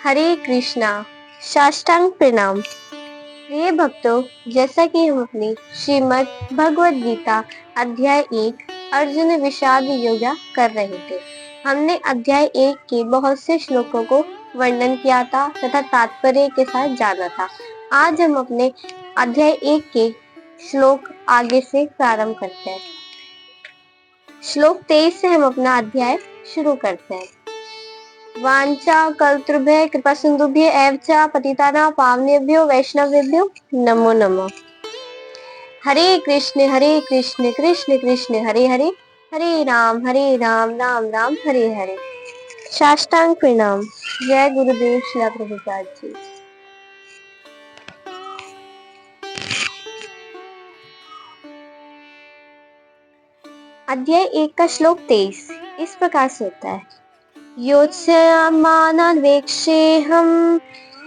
हरे कृष्णा। साष्टांग प्रणाम। प्रिय भक्तों, जैसा कि हम अपनी श्रीमद् भगवद गीता अध्याय 1 अर्जुन विषाद योगा कर रहे थे। हमने अध्याय 1 के बहुत से श्लोकों को वर्णन किया था तथा तात्पर्य के साथ जाना था। आज हम अपने अध्याय 1 के श्लोक आगे से प्रारंभ करते हैं। श्लोक 23 से हम अपना अध्याय शुरू करते हैं। वांछा कल्तृभ्य कृपा सिंधुभ्य एव च पतितानां पावनेभ्यो वैष्णवेभ्यो नमो नमः। हरे कृष्ण कृष्ण कृष्ण हरे हरे, हरे राम राम राम हरे हरे। साष्टांग प्रणाम। जय गुरुदेव श्रील प्रभुपाद जी। अध्याय 1 का श्लोक 23 इस प्रकार से होता है। योत्स्यमानवेक्षेऽहं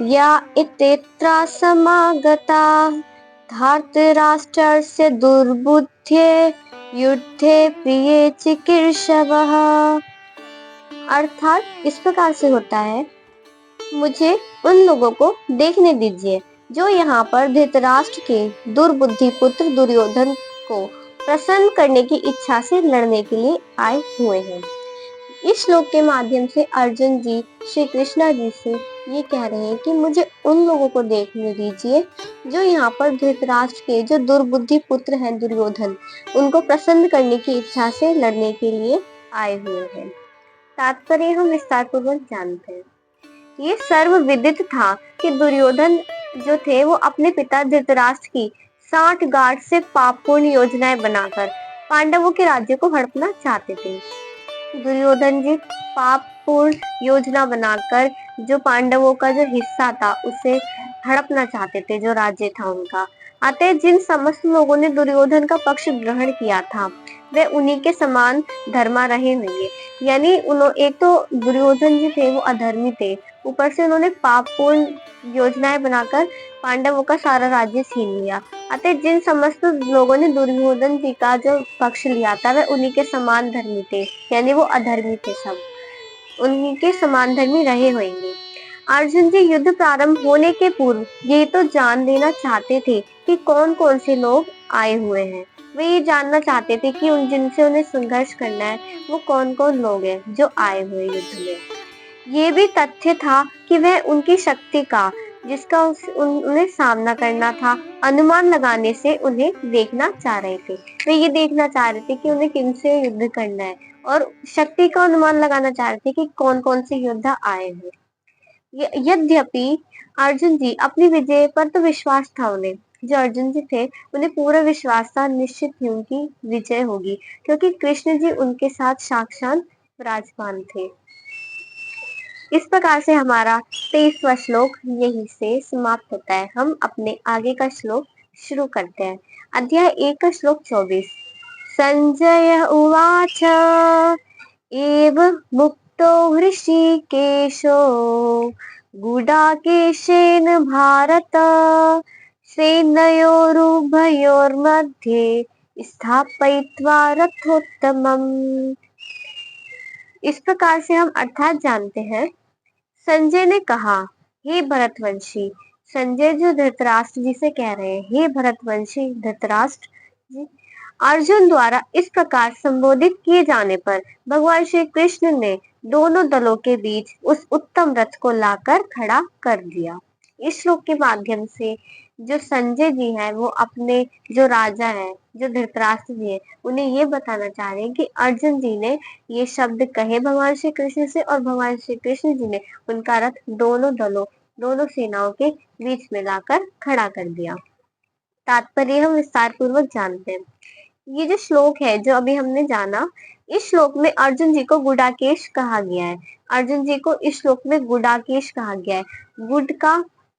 या इत्यत्र समागता धार्तराष्ट्रस्य दुर्बुद्धे युद्धे प्रिये चिकीर्षवः। अर्थात इस प्रकार से होता है, मुझे उन लोगों को देखने दीजिए जो यहाँ पर धृतराष्ट्र के दुर्बुद्धि पुत्र दुर्योधन को प्रसन्न करने की इच्छा से लड़ने के लिए आए हुए हैं। इस श्लोक के माध्यम से अर्जुन जी श्री कृष्णा जी से ये कह रहे हैं कि मुझे उन लोगों को देखने दीजिए जो यहाँ पर धृतराष्ट्र के जो दुर्बुद्धि पुत्र हैं दुर्योधन, उनको प्रसन्न करने की इच्छा से लड़ने के लिए आए हुए हैं। तात्पर्य हम विस्तार पूर्वक जानते हैं। ये सर्व विदित था कि दुर्योधन जो थे वो अपने पिता धृतराष्ट्र की 60 गांठ से पापपूर्ण योजनाएं बनाकर पांडवों के राज्य को हड़पना चाहते थे। दुर्योधन जी पापपूर्ण योजना बनाकर जो पांडवों का जो हिस्सा था उसे हड़पना चाहते थे, जो राज्य था उनका। अतः जिन समस्त लोगों ने दुर्योधन का पक्ष ग्रहण किया था वे उन्हीं के समान धर्मा रहे होंगे। यानी एक तो दुर्योधन जी थे वो अधर्मी थे, ऊपर से उन्होंने पापपूर्ण योजनाएं बनाकर पांडवों का सारा राज्य छीन लिया। अतः जिन समस्त लोगों ने दुर्योधन जी का जो पक्ष लिया था वे उन्हीं के समान धर्मी थे, यानी वो अधर्मी थे, सब उन्हीं के समान धर्मी रहे होंगे। अर्जुन जी युद्ध प्रारंभ होने के पूर्व ये तो जान लेना चाहते थे कि कौन कौन से लोग आए हुए हैं। वे ये जानना चाहते थे कि जिनसे उन्हें संघर्ष करना है वो कौन कौन लोग हैं जो आए हुए युद्ध में। ये भी तथ्य था कि वह उनकी शक्ति का जिसका उन्हें सामना करना था अनुमान लगाने से उन्हें देखना चाह रहे थे। वे ये देखना चाह रहे थे कि उन्हें किनसे युद्ध करना है और शक्ति का अनुमान लगाना चाह रहे थे कि कौन कौन से योद्धा आए हैं। यद्यपि अर्जुन जी अपनी विजय पर तो विश्वास था उन्हें, जो अर्जुन जी थे उन्हें पूरा विश्वास था निश्चित ही उनकी विजय होगी, क्योंकि कृष्ण जी उनके साथ साक्षात विराजमान थे। इस प्रकार से हमारा 23वां श्लोक यहीं से समाप्त होता है। हम अपने आगे का श्लोक शुरू करते हैं। अध्याय 1 का श्लोक 24। संजय उवाच एव मुक्तो हृषीकेशो गुडाकेशेन भारत सेनयोरुभयोर्मध्ये स्थापयित्वा रथोत्तमम्। इस प्रकार से हम अर्थात जानते हैं। संजय ने कहा, हे भरतवंशी। संजय जो धृतराष्ट्र जी से कह रहे हैं, हे भरतवंशी धृतराष्ट्र जी। अर्जुन द्वारा इस प्रकार संबोधित किए जाने पर भगवान श्री कृष्ण ने दोनों दलों के बीच उस उत्तम रथ को लाकर खड़ा कर दिया। इस श्लोक के माध्यम से जो संजय जी हैं वो अपने जो राजा हैं, जो धृतराष्ट्र जी हैं, उन्हें ये बताना चाह रहे हैं कि अर्जुन जी ने ये शब्द कहे भगवान श्री कृष्ण से और भगवान श्री कृष्ण जी ने उनका रथ दोनों सेनाओं के बीच में लाकर खड़ा कर दिया। तात्पर्य हम विस्तार पूर्वक जानते हैं। ये जो श्लोक है जो अभी हमने जाना, इस श्लोक में अर्जुन जी को गुडाकेश कहा गया है। अर्जुन जी को इस श्लोक में गुडाकेश कहा गया है।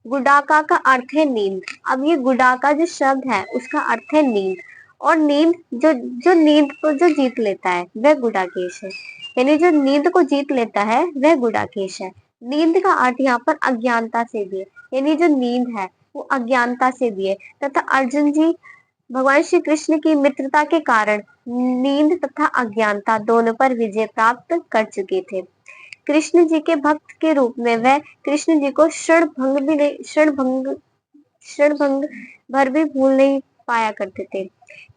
गुडाका का अर्थ है नींद। अब ये गुडाका जो शब्द है उसका अर्थ है नींद, और नींद जो नींद को जो जीत लेता है वह गुडाकेश है। यानी जो नींद को जीत लेता है वह गुडाकेश है। नींद का अर्थ यहाँ पर अज्ञानता से भी है, यानी जो नींद है वो अज्ञानता से भी है, तथा अर्जुन जी भगवान श्री कृष्ण की मित्रता के कारण नींद तथा अज्ञानता दोनों पर विजय प्राप्त कर चुके थे। कृष्ण जी के भक्त के रूप में वह कृष्ण जी को क्षण भंग भर भी भूल नहीं पाया करते थे।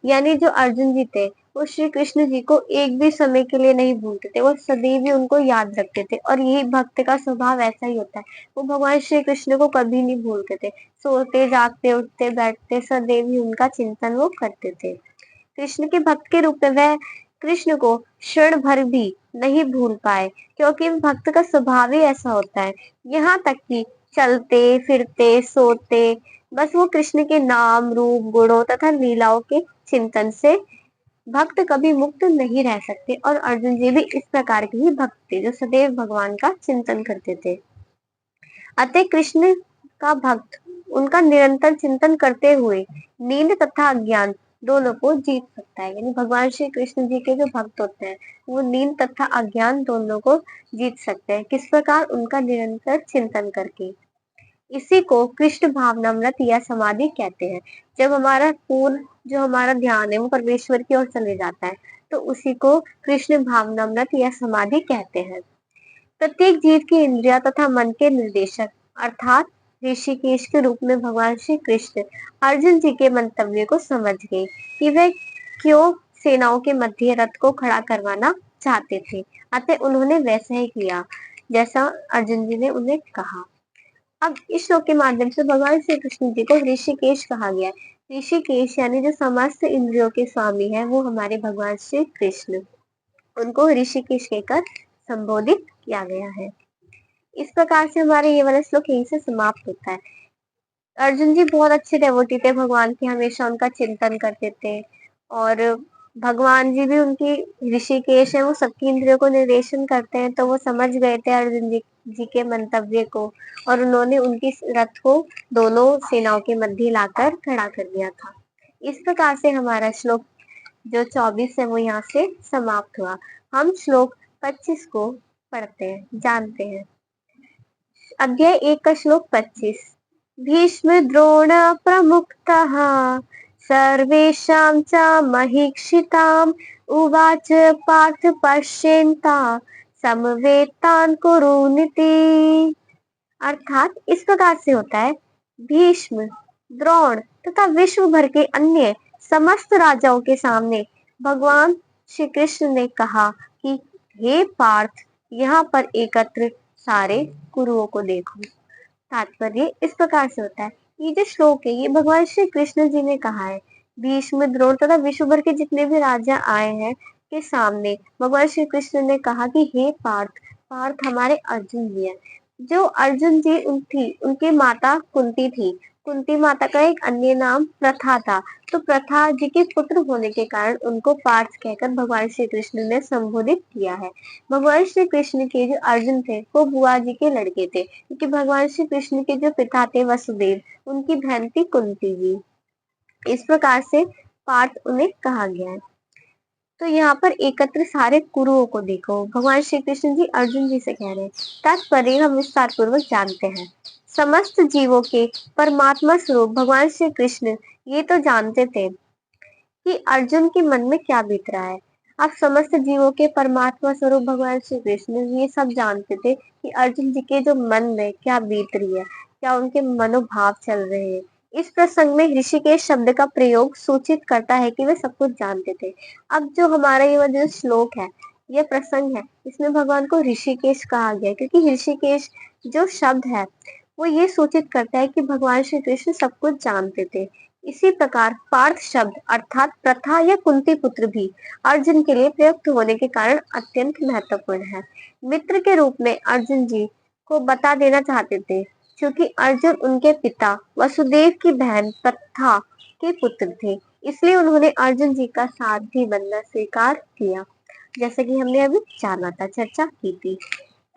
यानी जो अर्जुन जी थे वो श्री कृष्ण जी को एक भी समय के लिए नहीं भूलते थे, वो सदैव ही उनको याद रखते थे। और यही भक्त का स्वभाव ऐसा ही होता है, वो भगवान श्री कृष्ण को कभी नहीं भूलते थे। सोते जागते उठते बैठते सदैव ही उनका चिंतन वो करते थे। कृष्ण के भक्त के रूप में वह कृष्ण को क्षण भर भी नहीं भूल पाए, क्योंकि भक्त का स्वभाव ही ऐसा होता है। यहाँ तक कि चलते फिरते सोते बस वो कृष्ण के नाम रूप गुणों तथा लीलाओं के चिंतन से भक्त कभी मुक्त नहीं रह सकते। और अर्जुन जी भी इस प्रकार के ही भक्त थे जो सदैव भगवान का चिंतन करते थे। अतः कृष्ण का भक्त उनका निरंतर चिंतन करते हुए नींद तथा अज्ञान दोनों को जीत सकता है। यानी भगवान श्री कृष्ण जी के जो भक्त होते हैं वो नींद तथा अज्ञान दोनों को जीत सकते हैं। किस प्रकार? उनका निरंतर चिंतन करके। इसी को कृष्ण भावनामृत या समाधि कहते हैं। जब हमारा पूर्ण जो हमारा ध्यान है वो परमेश्वर की ओर चले जाता है तो उसी को कृष्ण भावनामृत या समाधि कहते हैं। प्रत्येक जीव की इंद्रिया तथा मन के निर्देशक अर्थात ऋषिकेश के रूप में भगवान श्री कृष्ण अर्जुन जी के मंतव्य को समझ गए कि वे क्यों सेनाओं के मध्य रथ को खड़ा करवाना चाहते थे। अतः उन्होंने वैसा ही किया जैसा अर्जुन जी ने उन्हें कहा। अब इस श्लोक के माध्यम से भगवान श्री कृष्ण जी को ऋषिकेश कहा गया है। ऋषिकेश यानी जो समस्त इंद्रियों के स्वामी है वो हमारे भगवान श्री कृष्ण, उनको ऋषिकेश कहकर संबोधित किया गया है। इस प्रकार से हमारे ये वाला श्लोक यहीं से समाप्त होता है। अर्जुन जी बहुत अच्छे डेवोटी थे भगवान के, हमेशा उनका चिंतन करते थे। और भगवान जी भी उनकी ऋषिकेश है, वो सबकी इंद्रियों को निर्देशन करते हैं, तो वो समझ गए थे अर्जुन जी के मंतव्य को और उन्होंने उनकी रथ को दोनों सेनाओं के मध्य लाकर खड़ा कर दिया था। इस प्रकार से हमारा श्लोक जो 24 है वो यहाँ से समाप्त हुआ। हम श्लोक 25 को पढ़ते हैं, जानते हैं। अध्याय 1 का श्लोक 25। भीष्म द्रोण प्रमुक्तः सर्वेषां च महीक्षिताम् उवाच पार्थ पश्यन्ता समवेतान् कुरुनिति। अर्थात इस प्रकार से होता है, भीष्म द्रोण तथा विश्व भर के अन्य समस्त राजाओं के सामने भगवान श्री कृष्ण ने कहा कि हे पार्थ, यहाँ पर एकत्र सारे कुरुओं को देखो। तात्पर्य इस प्रकार से होता है, ये जो श्लोक है ये भगवान श्री कृष्ण जी ने कहा है। भीष्म द्रोण तथा विश्व भर के जितने भी राजा आए हैं के सामने भगवान श्री कृष्ण ने कहा कि हे पार्थ, पार्थ हमारे अर्जुन जी हैं। जो अर्जुन जी थी उनकी माता कुंती थी। कुंती माता का एक अन्य नाम प्रथा था, तो प्रथा जी के पुत्र होने के कारण उनको पार्थ कहकर भगवान श्री कृष्ण ने संबोधित किया है। भगवान श्री कृष्ण के जो अर्जुन थे वो बुआ जी के लड़के थे, क्योंकि भगवान श्री कृष्ण के जो पिता थे वसुदेव, उनकी बहन थी कुंती जी। इस प्रकार से पार्थ उन्हें कहा गया है। तो यहाँ पर एकत्र सारे कुरुओं को देखो, भगवान श्री कृष्ण जी अर्जुन जी से कह रहे हैं। तात्पर्य हम विस्तार पूर्वक जानते हैं। समस्त जीवों के परमात्मा स्वरूप भगवान श्री कृष्ण ये तो जानते थे कि अर्जुन के मन में क्या बीत रहा है। आप समस्त जीवों के परमात्मा स्वरूप भगवान श्री कृष्ण ये सब जानते थे कि अर्जुन जी के जो मन में क्या बीत रही है, क्या उनके मनोभाव चल रहे हैं। इस प्रसंग में ऋषिकेश शब्द का प्रयोग सूचित करता है कि वे सब कुछ जानते थे। अब जो हमारा ये जो श्लोक है, ये प्रसंग है, इसमें भगवान को ऋषिकेश कहा गया क्योंकि ऋषिकेश जो शब्द है वो ये सूचित करता है कि भगवान श्री कृष्ण सब कुछ जानते थे। इसी प्रकार पार्थ शब्द अर्थात प्रथा या कुंती पुत्र भी अर्जुन के लिए प्रयुक्त होने के कारण अत्यंत महत्वपूर्ण है। मित्र के रूप में अर्जुन जी को बता देना चाहते थे, क्योंकि अर्जुन उनके पिता वसुदेव की बहन प्रथा के पुत्र थे, इसलिए उन्होंने अर्जुन जी का साथ भी बनना स्वीकार किया, जैसे कि हमने अभी जाना था, चर्चा की थी।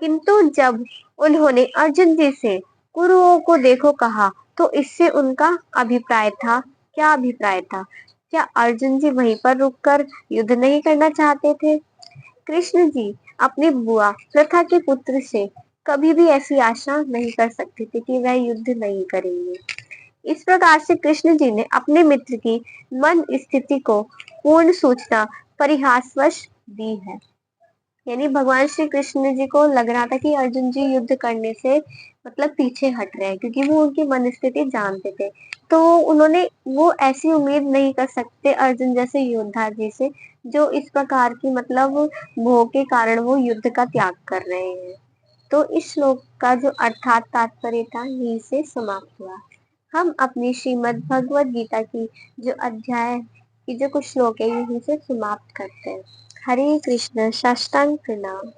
किंतु जब उन्होंने अर्जुन जी से कुरुओं को देखो कहा तो इससे उनका अभिप्राय था, क्या अभिप्राय था? क्या अर्जुन जी वहीं पर रुककर युद्ध नहीं करना चाहते थे? कृष्ण जी अपनी बुआ प्रथा के पुत्र से कभी भी ऐसी आशा नहीं कर सकते थे कि वह युद्ध नहीं करेंगे। इस प्रकार से कृष्ण जी ने अपने मित्र की मन स्थिति को पूर्ण सूचना परिहासवश दी है। यानी भगवान श्री कृष्ण जी को लग रहा था कि अर्जुन जी युद्ध करने से मतलब पीछे हट रहे हैं, क्योंकि वो उनकी मनस्थिति जानते थे। तो उन्होंने वो ऐसी उम्मीद नहीं कर सकते अर्जुन जैसे योद्धा जी से, जो इस प्रकार की मतलब मोह के कारण वो युद्ध का त्याग कर रहे हैं। तो इस श्लोक का जो अर्थात तात्पर्य था यहीं से समाप्त हुआ। हम अपनी श्रीमद् भगवद गीता की जो अध्याय की जो कुछ श्लोक है यहीं से समाप्त करते हैं। हरे कृष्ण, साष्टांग प्रणाम।